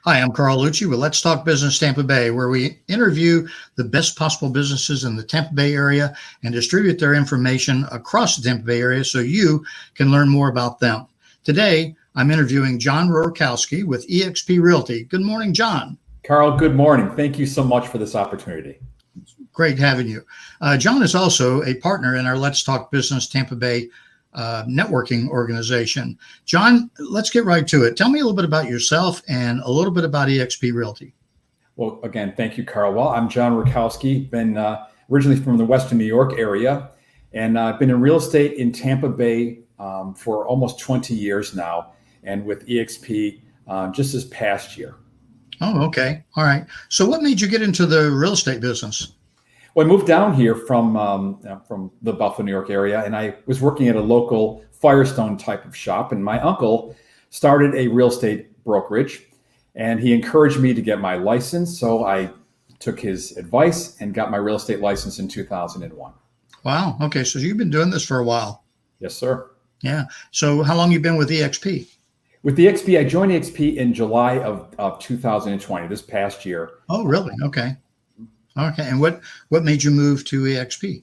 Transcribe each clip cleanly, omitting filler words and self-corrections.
Hi, I'm Carl Lucci with Let's Talk Business Tampa Bay, where we interview the best possible businesses in the Tampa Bay area and distribute their information across the Tampa Bay area so you can learn more about them. Today, I'm interviewing John Rurkowski with eXp Realty. Good morning, John. Carl, good morning. Thank you so much for this opportunity. Great having you. John is also a partner in our Let's Talk Business Tampa Bay networking organization. John, let's get right to it. Tell me a little bit about yourself and a little bit about eXp Realty. Well, again, thank you, Carl. Well, I'm John Rurkowski, been originally from the Western New York area, and I've been in real estate in Tampa Bay for almost 20 years now, and with eXp just this past year. Oh, okay. All right. So what made you get into the real estate business? Well, I moved down here from the Buffalo, New York area, and I was working at a local Firestone type of shop. And my uncle started a real estate brokerage, and he encouraged me to get my license. So I took his advice and got my real estate license in 2001. Wow. Okay. So you've been doing this for a while. Yes, sir. Yeah. So how long you been with eXp? With the eXp, I joined eXp in July of 2020, this past year. Oh, really? Okay. Okay. And what made you move to eXp?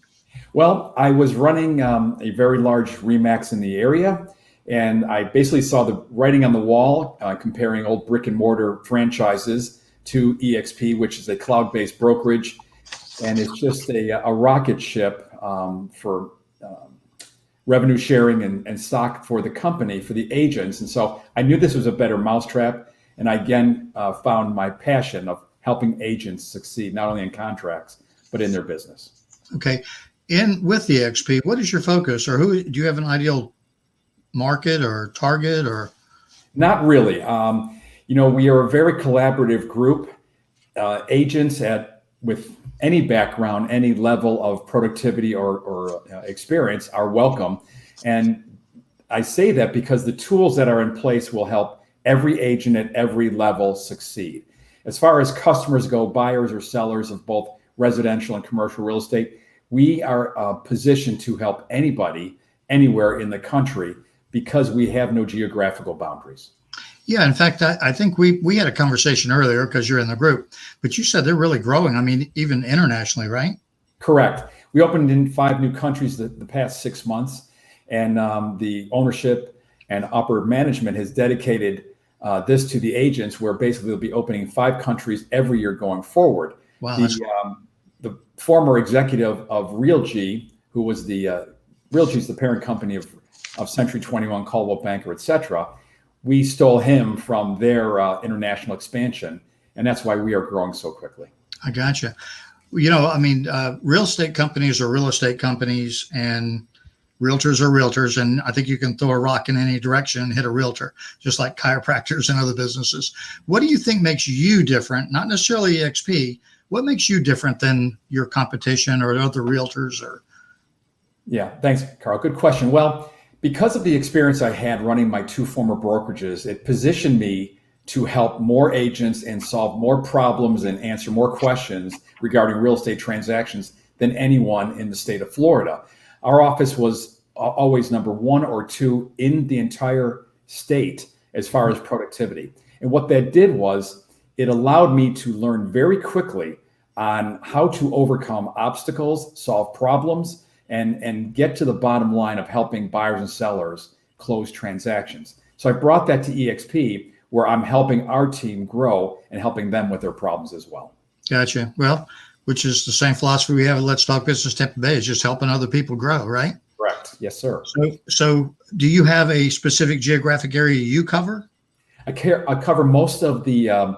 Well, I was running a very large RE/MAX in the area, and I basically saw the writing on the wall comparing old brick and mortar franchises to eXp, which is a cloud-based brokerage, and it's just a rocket ship for revenue sharing and stock for the company, for the agents. And so I knew this was a better mousetrap, and I again found my passion of helping agents succeed, not only in contracts, but in their business. Okay. With the eXp, what is your focus, or who do you have an ideal market or target or? Not really. We are a very collaborative group. Agents with any background, any level of productivity or experience are welcome. And I say that because the tools that are in place will help every agent at every level succeed. As far as customers go, buyers or sellers of both residential and commercial real estate, we are positioned to help anybody, anywhere in the country, because we have no geographical boundaries. Yeah, in fact, I think we had a conversation earlier because you're in the group, but you said they're really growing. I mean, even internationally, right? Correct. We opened in 5 new countries the past 6 months, and the ownership and upper management has dedicated this to the agents, where basically they'll be opening 5 countries every year going forward. Wow. The former executive of Realty, who was Realty's the parent company of Century 21, Coldwell Banker, et cetera. We stole him from their international expansion, and that's why we are growing so quickly. I gotcha. Real estate companies are real estate companies, and realtors are realtors. And I think you can throw a rock in any direction and hit a realtor, just like chiropractors and other businesses. What do you think makes you different? Not necessarily eXp. What makes you different than your competition or other realtors? Yeah, thanks, Carl. Good question. Well, because of the experience I had running my 2 former brokerages, it positioned me to help more agents and solve more problems and answer more questions regarding real estate transactions than anyone in the state of Florida. Our office was always number 1 or 2 in the entire state as far as productivity. And what that did was it allowed me to learn very quickly on how to overcome obstacles, solve problems, and get to the bottom line of helping buyers and sellers close transactions. So I brought that to eXp, where I'm helping our team grow and helping them with their problems as well. Gotcha. Well, which is the same philosophy we have at Let's Talk Business Tampa Bay, is just helping other people grow, right? Correct. Yes, sir. So do you have a specific geographic area you cover? I cover most of the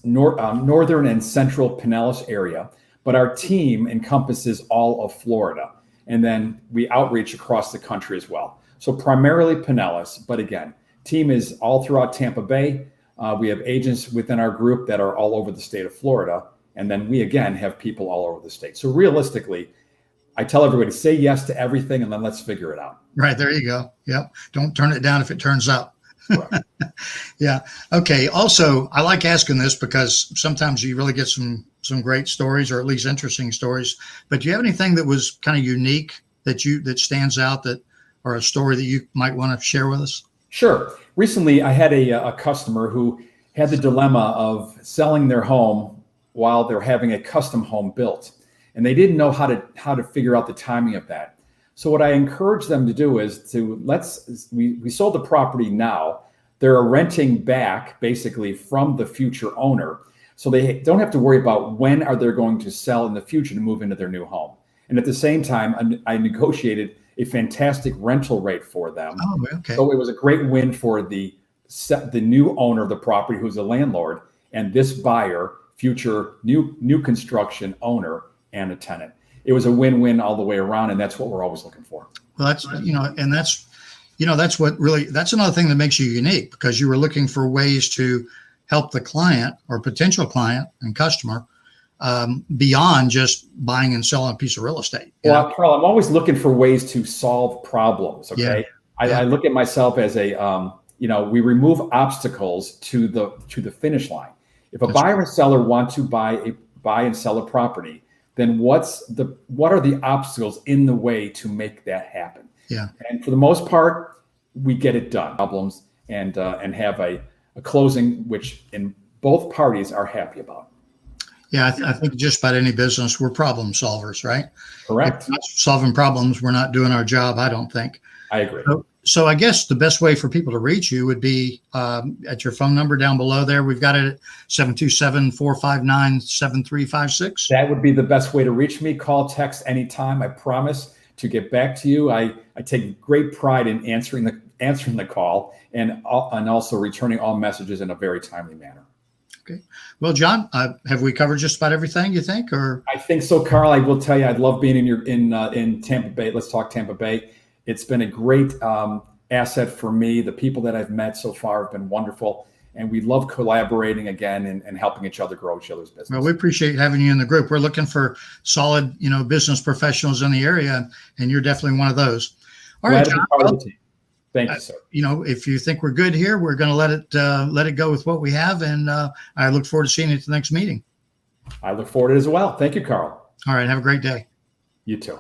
northern and central Pinellas area, but our team encompasses all of Florida. And then we outreach across the country as well. So primarily Pinellas, but again, team is all throughout Tampa Bay. We have agents within our group that are all over the state of Florida. And then we, again, have people all over the state. So realistically, I tell everybody, say yes to everything, and then let's figure it out. Right. There you go. Yep. Don't turn it down if it turns up. Right. Yeah. Okay. Also, I like asking this because sometimes you really get some great stories, or at least interesting stories. But do you have anything that was kind of unique that stands out, or a story that you might want to share with us? Sure. Recently, I had a customer who had the dilemma of selling their home while they're having a custom home built. And they didn't know how to figure out the timing of that. So what I encourage them to do is we sold the property now. They're renting back basically from the future owner. So they don't have to worry about when are they going to sell in the future to move into their new home. And at the same time, I negotiated a fantastic rental rate for them. Oh, okay. So it was a great win for the new owner of the property, who's a landlord, and this buyer, future new construction owner and a tenant. It was a win-win all the way around, and that's what we're always looking for. Well, that's, and that's what really, that's another thing that makes you unique, because you were looking for ways to help the client or potential client and customer beyond just buying and selling a piece of real estate. Well, Carl, I'm always looking for ways to solve problems. Okay. Yeah. I look at myself as we remove obstacles to the finish line. If a buyer and seller want to buy and sell a property, then what are the obstacles in the way to make that happen? Yeah. And for the most part, we get it done. Problems and have a closing which in both parties are happy about. Yeah, I think just about any business, we're problem solvers, right? Correct. If we're not solving problems, we're not doing our job, I don't think. I agree. So I guess the best way for people to reach you would be at your phone number down below there. We've got it at 727-459-7356. That would be the best way to reach me. Call, text anytime. I promise to get back to you. I take great pride in answering the call and also returning all messages in a very timely manner. Okay. Well, John, have we covered just about everything, you think? Or I think so, Carl. I will tell you, I'd love being in Tampa Bay. Let's talk Tampa Bay. It's been a great asset for me. The people that I've met so far have been wonderful, and we love collaborating again and helping each other grow each other's business. Well, we appreciate having you in the group. We're looking for solid, business professionals in the area, and you're definitely one of those. All right, John. Part of the team. Thank you, sir. If you think we're good here, we're going to let it go with what we have, and I look forward to seeing you at the next meeting. I look forward to it as well. Thank you, Carl. All right. Have a great day. You too.